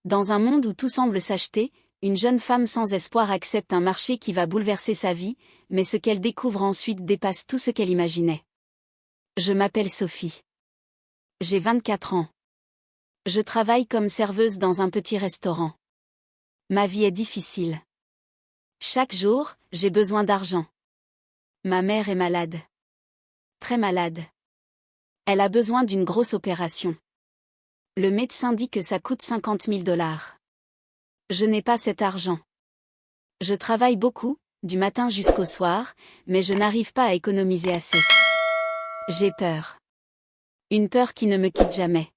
Dans un monde où tout semble s'acheter, une jeune femme sans espoir accepte un marché qui va bouleverser sa vie, mais ce qu'elle découvre ensuite dépasse tout ce qu'elle imaginait. Je m'appelle Sophie. J'ai 24 ans. Je travaille comme serveuse dans un petit restaurant. Ma vie est difficile. Chaque jour, j'ai besoin d'argent. Ma mère est malade. Très malade. Elle a besoin d'une grosse opération. Le médecin dit que ça coûte 50 000 $. Je n'ai pas cet argent. Je travaille beaucoup, du matin jusqu'au soir, mais je n'arrive pas à économiser assez. J'ai peur. Une peur qui ne me quitte jamais.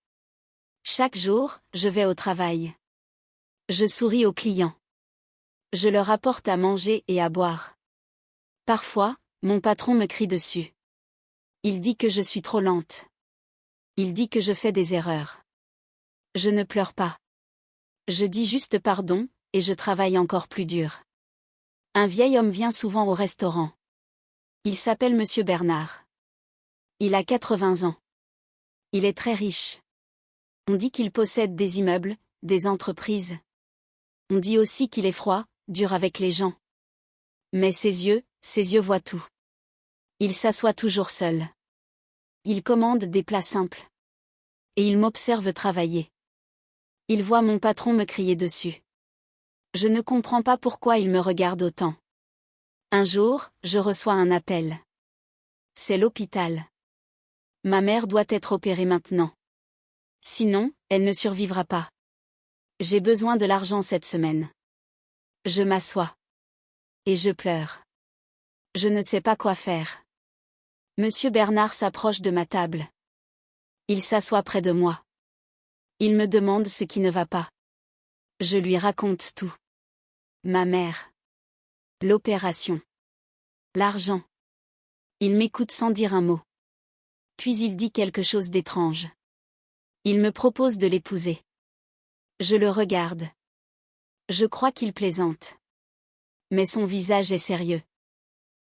Chaque jour, je vais au travail. Je souris aux clients. Je leur apporte à manger et à boire. Parfois, mon patron me crie dessus. Il dit que je suis trop lente. Il dit que je fais des erreurs. Je ne pleure pas. Je dis juste pardon, et je travaille encore plus dur. Un vieil homme vient souvent au restaurant. Il s'appelle Monsieur Bernard. Il a 80 ans. Il est très riche. On dit qu'il possède des immeubles, des entreprises. On dit aussi qu'il est froid, dur avec les gens. Mais ses yeux voient tout. Il s'assoit toujours seul. Il commande des plats simples. Et il m'observe travailler. Il voit mon patron me crier dessus. Je ne comprends pas pourquoi il me regarde autant. Un jour, je reçois un appel. C'est l'hôpital. Ma mère doit être opérée maintenant. Sinon, elle ne survivra pas. J'ai besoin de l'argent cette semaine. Je m'assois. Et je pleure. Je ne sais pas quoi faire. Monsieur Bernard s'approche de ma table. Il s'assoit près de moi. Il me demande ce qui ne va pas. Je lui raconte tout. Ma mère. L'opération. L'argent. Il m'écoute sans dire un mot. Puis il dit quelque chose d'étrange. Il me propose de l'épouser. Je le regarde. Je crois qu'il plaisante. Mais son visage est sérieux.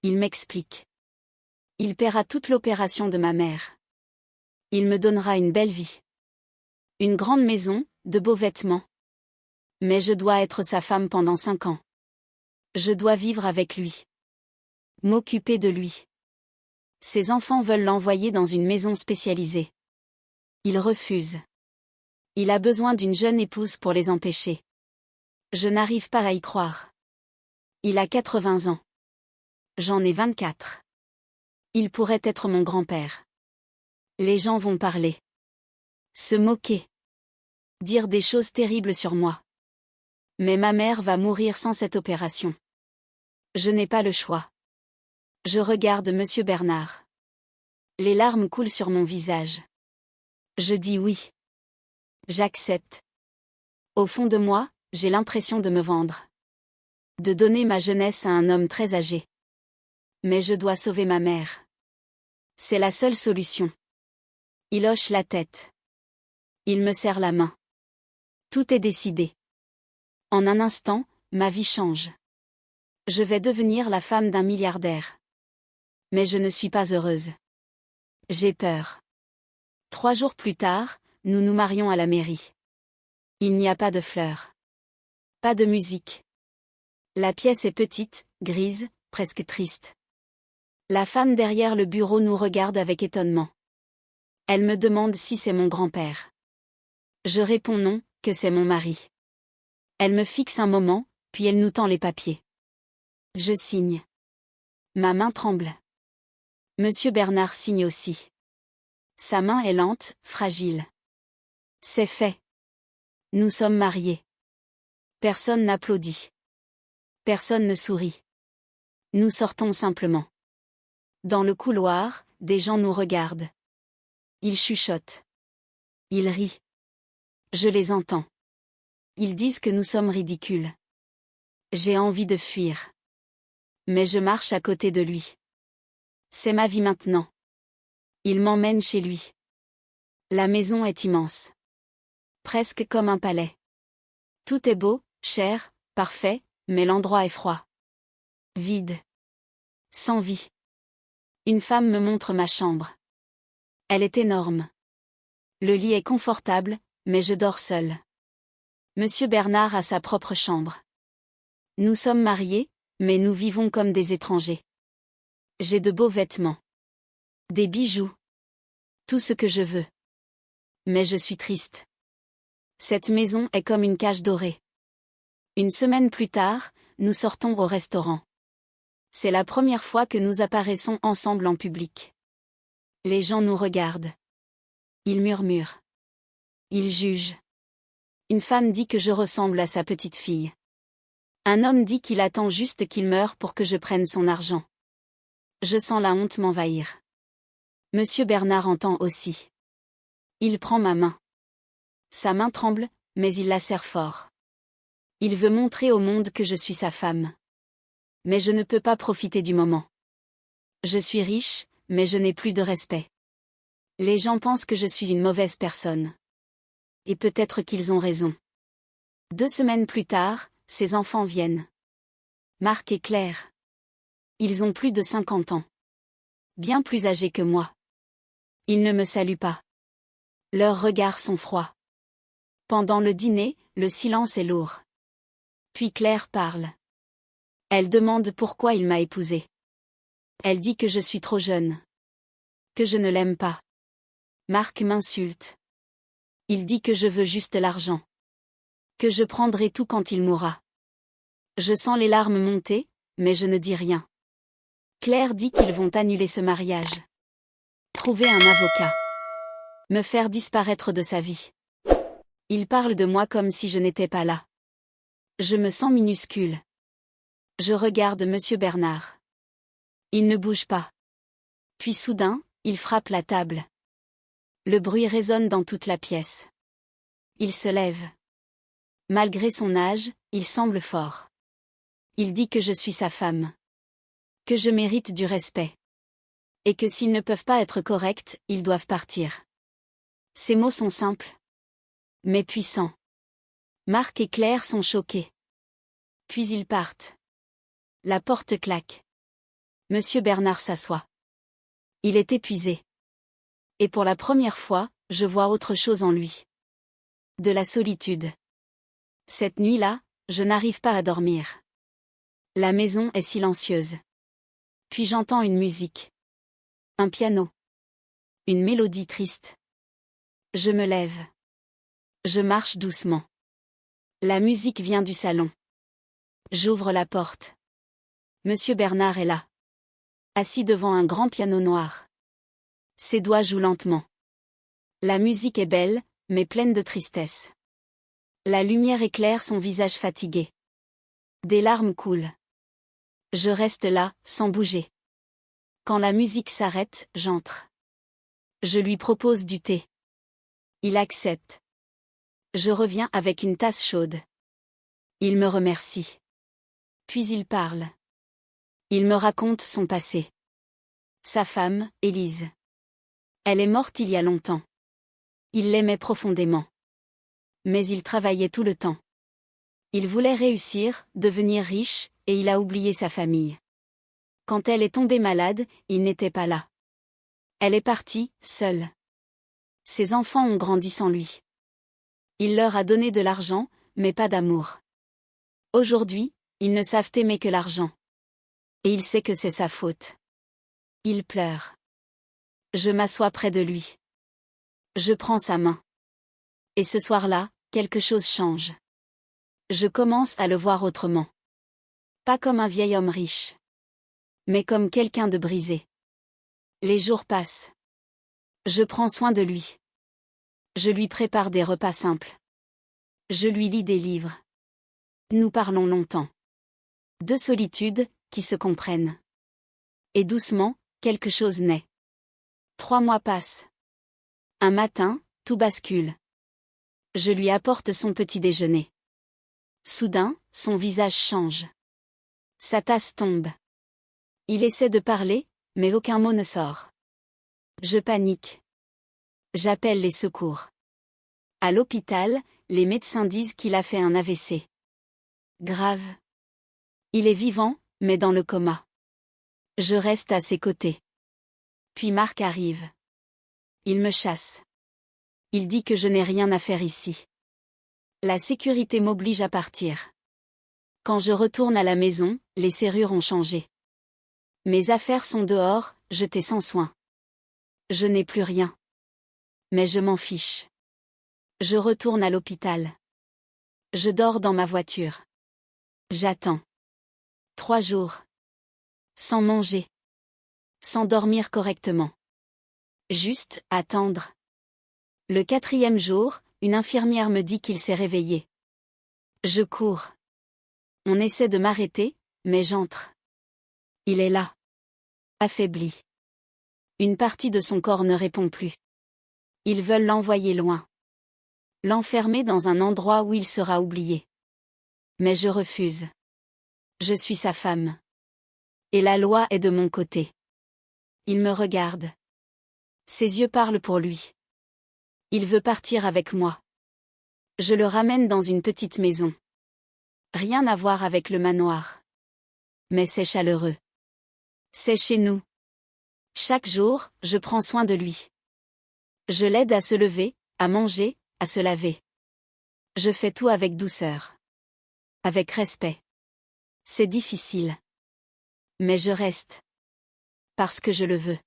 Il m'explique. Il paiera toute l'opération de ma mère. Il me donnera une belle vie. Une grande maison, de beaux vêtements. Mais je dois être sa femme pendant 5 ans. Je dois vivre avec lui. M'occuper de lui. Ses enfants veulent l'envoyer dans une maison spécialisée. Il refuse. Il a besoin d'une jeune épouse pour les empêcher. Je n'arrive pas à y croire. Il a 80 ans. J'en ai 24. Il pourrait être mon grand-père. Les gens vont parler. Se moquer. Dire des choses terribles sur moi. Mais ma mère va mourir sans cette opération. Je n'ai pas le choix. Je regarde Monsieur Bernard. Les larmes coulent sur mon visage. Je dis oui. J'accepte. Au fond de moi, j'ai l'impression de me vendre. De donner ma jeunesse à un homme très âgé. Mais je dois sauver ma mère. C'est la seule solution. Il hoche la tête. Il me serre la main. Tout est décidé. En un instant, ma vie change. Je vais devenir la femme d'un milliardaire. Mais je ne suis pas heureuse. J'ai peur. 3 jours plus tard, nous nous marions à la mairie. Il n'y a pas de fleurs. Pas de musique. La pièce est petite, grise, presque triste. La femme derrière le bureau nous regarde avec étonnement. Elle me demande si c'est mon grand-père. Je réponds non, que c'est mon mari. Elle me fixe un moment, puis elle nous tend les papiers. Je signe. Ma main tremble. Monsieur Bernard signe aussi. Sa main est lente, fragile. C'est fait. Nous sommes mariés. Personne n'applaudit. Personne ne sourit. Nous sortons simplement. Dans le couloir, des gens nous regardent. Ils chuchotent. Ils rient. Je les entends. Ils disent que nous sommes ridicules. J'ai envie de fuir. Mais je marche à côté de lui. C'est ma vie maintenant. Il m'emmène chez lui. La maison est immense. Presque comme un palais. Tout est beau, cher, parfait, mais l'endroit est froid. Vide. Sans vie. Une femme me montre ma chambre. Elle est énorme. Le lit est confortable, mais je dors seule. Monsieur Bernard a sa propre chambre. Nous sommes mariés, mais nous vivons comme des étrangers. J'ai de beaux vêtements. Des bijoux. Tout ce que je veux. Mais je suis triste. Cette maison est comme une cage dorée. Une semaine plus tard, nous sortons au restaurant. C'est la première fois que nous apparaissons ensemble en public. Les gens nous regardent. Ils murmurent. Ils jugent. Une femme dit que je ressemble à sa petite fille. Un homme dit qu'il attend juste qu'il meure pour que je prenne son argent. Je sens la honte m'envahir. Monsieur Bernard entend aussi. Il prend ma main. Sa main tremble, mais il la serre fort. Il veut montrer au monde que je suis sa femme. Mais je ne peux pas profiter du moment. Je suis riche, mais je n'ai plus de respect. Les gens pensent que je suis une mauvaise personne. Et peut-être qu'ils ont raison. 2 semaines plus tard, ses enfants viennent. Marc et Claire. Ils ont plus de 50 ans. Bien plus âgés que moi. Ils ne me saluent pas. Leurs regards sont froids. Pendant le dîner, le silence est lourd. Puis Claire parle. Elle demande pourquoi il m'a épousée. Elle dit que je suis trop jeune. Que je ne l'aime pas. Marc m'insulte. Il dit que je veux juste l'argent. Que je prendrai tout quand il mourra. Je sens les larmes monter, mais je ne dis rien. Claire dit qu'ils vont annuler ce mariage. Trouver un avocat. Me faire disparaître de sa vie. Il parle de moi comme si je n'étais pas là. Je me sens minuscule. Je regarde Monsieur Bernard. Il ne bouge pas. Puis soudain, il frappe la table. Le bruit résonne dans toute la pièce. Il se lève. Malgré son âge, il semble fort. Il dit que je suis sa femme. Que je mérite du respect. Et que s'ils ne peuvent pas être corrects, ils doivent partir. Ces mots sont simples. Mais puissants. Marc et Claire sont choqués. Puis ils partent. La porte claque. Monsieur Bernard s'assoit. Il est épuisé. Et pour la première fois, je vois autre chose en lui. De la solitude. Cette nuit-là, je n'arrive pas à dormir. La maison est silencieuse. Puis j'entends une musique. Un piano. Une mélodie triste. Je me lève. Je marche doucement. La musique vient du salon. J'ouvre la porte. Monsieur Bernard est là. Assis devant un grand piano noir. Ses doigts jouent lentement. La musique est belle, mais pleine de tristesse. La lumière éclaire son visage fatigué. Des larmes coulent. Je reste là, sans bouger. Quand la musique s'arrête, j'entre. Je lui propose du thé. Il accepte. Je reviens avec une tasse chaude. Il me remercie. Puis il parle. Il me raconte son passé. Sa femme, Élise. Elle est morte il y a longtemps. Il l'aimait profondément. Mais il travaillait tout le temps. Il voulait réussir, devenir riche, et il a oublié sa famille. Quand elle est tombée malade, il n'était pas là. Elle est partie, seule. Ses enfants ont grandi sans lui. Il leur a donné de l'argent, mais pas d'amour. Aujourd'hui, ils ne savent aimer que l'argent. Et il sait que c'est sa faute. Il pleure. Je m'assois près de lui. Je prends sa main. Et ce soir-là, quelque chose change. Je commence à le voir autrement. Pas comme un vieil homme riche. Mais comme quelqu'un de brisé. Les jours passent. Je prends soin de lui. Je lui prépare des repas simples. Je lui lis des livres. Nous parlons longtemps. De solitude, qui se comprennent. Et doucement, quelque chose naît. 3 mois passent. Un matin, tout bascule. Je lui apporte son petit déjeuner. Soudain, son visage change. Sa tasse tombe. Il essaie de parler, mais aucun mot ne sort. Je panique. J'appelle les secours. À l'hôpital, les médecins disent qu'il a fait un AVC. Grave. Il est vivant, mais dans le coma. Je reste à ses côtés. Puis Marc arrive. Il me chasse. Il dit que je n'ai rien à faire ici. La sécurité m'oblige à partir. Quand je retourne à la maison, les serrures ont changé. Mes affaires sont dehors, jetées sans soin. Je n'ai plus rien. Mais je m'en fiche. Je retourne à l'hôpital. Je dors dans ma voiture. J'attends. 3 jours. Sans manger. Sans dormir correctement. Juste, attendre. Le 4e jour, une infirmière me dit qu'il s'est réveillé. Je cours. On essaie de m'arrêter, mais j'entre. Il est là. Affaibli. Une partie de son corps ne répond plus. Ils veulent l'envoyer loin. L'enfermer dans un endroit où il sera oublié. Mais je refuse. Je suis sa femme. Et la loi est de mon côté. Il me regarde. Ses yeux parlent pour lui. Il veut partir avec moi. Je le ramène dans une petite maison. Rien à voir avec le manoir. Mais c'est chaleureux. C'est chez nous. Chaque jour, je prends soin de lui. Je l'aide à se lever, à manger, à se laver. Je fais tout avec douceur. Avec respect. C'est difficile. Mais je reste. Parce que je le veux.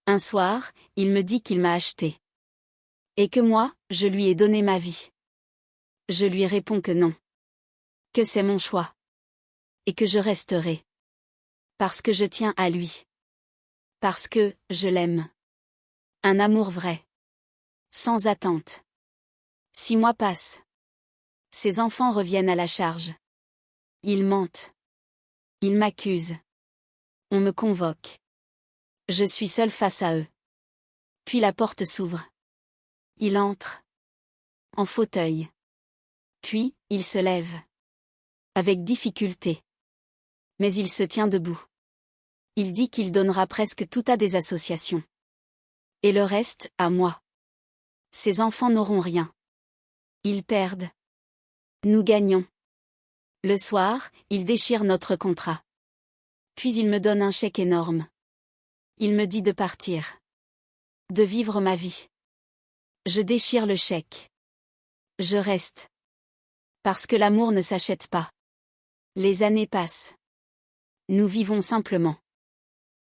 Un soir, il me dit qu'il m'a acheté. Et que moi, je lui ai donné ma vie. Je lui réponds que non. Que c'est mon choix. Et que je resterai. Parce que je tiens à lui. Parce que, je l'aime. Un amour vrai. Sans attente. 6 mois passent. Ses enfants reviennent à la charge. Ils mentent. Ils m'accusent. On me convoque. Je suis seule face à eux. Puis la porte s'ouvre. Il entre. En fauteuil. Puis, il se lève. Avec difficulté. Mais il se tient debout. Il dit qu'il donnera presque tout à des associations. Et le reste, à moi. Ses enfants n'auront rien. Ils perdent. Nous gagnons. Le soir, il déchire notre contrat. Puis il me donne un chèque énorme. Il me dit de partir. De vivre ma vie. Je déchire le chèque. Je reste. Parce que l'amour ne s'achète pas. Les années passent. Nous vivons simplement.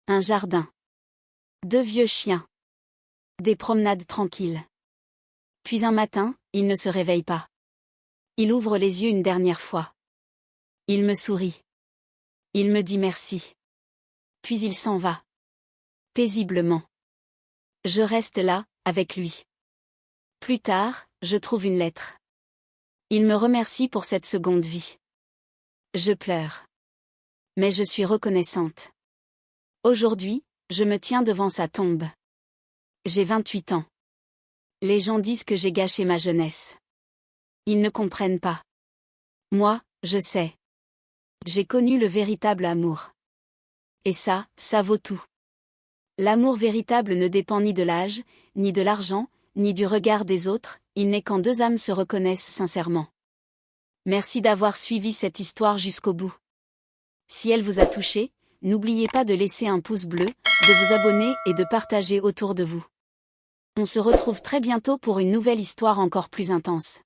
Un jardin. 2 vieux chiens. Des promenades tranquilles. Puis un matin, il ne se réveille pas. Il ouvre les yeux une dernière fois. Il me sourit. Il me dit merci. Puis il s'en va. Paisiblement. Je reste là, avec lui. Plus tard, je trouve une lettre. Il me remercie pour cette seconde vie. Je pleure. Mais je suis reconnaissante. Aujourd'hui, je me tiens devant sa tombe. J'ai 28 ans. Les gens disent que j'ai gâché ma jeunesse. Ils ne comprennent pas. Moi, je sais. J'ai connu le véritable amour. Et ça vaut tout. L'amour véritable ne dépend ni de l'âge, ni de l'argent, ni du regard des autres, il n'est quand 2 âmes se reconnaissent sincèrement. Merci d'avoir suivi cette histoire jusqu'au bout. Si elle vous a touché, n'oubliez pas de laisser un pouce bleu, de vous abonner et de partager autour de vous. On se retrouve très bientôt pour une nouvelle histoire encore plus intense.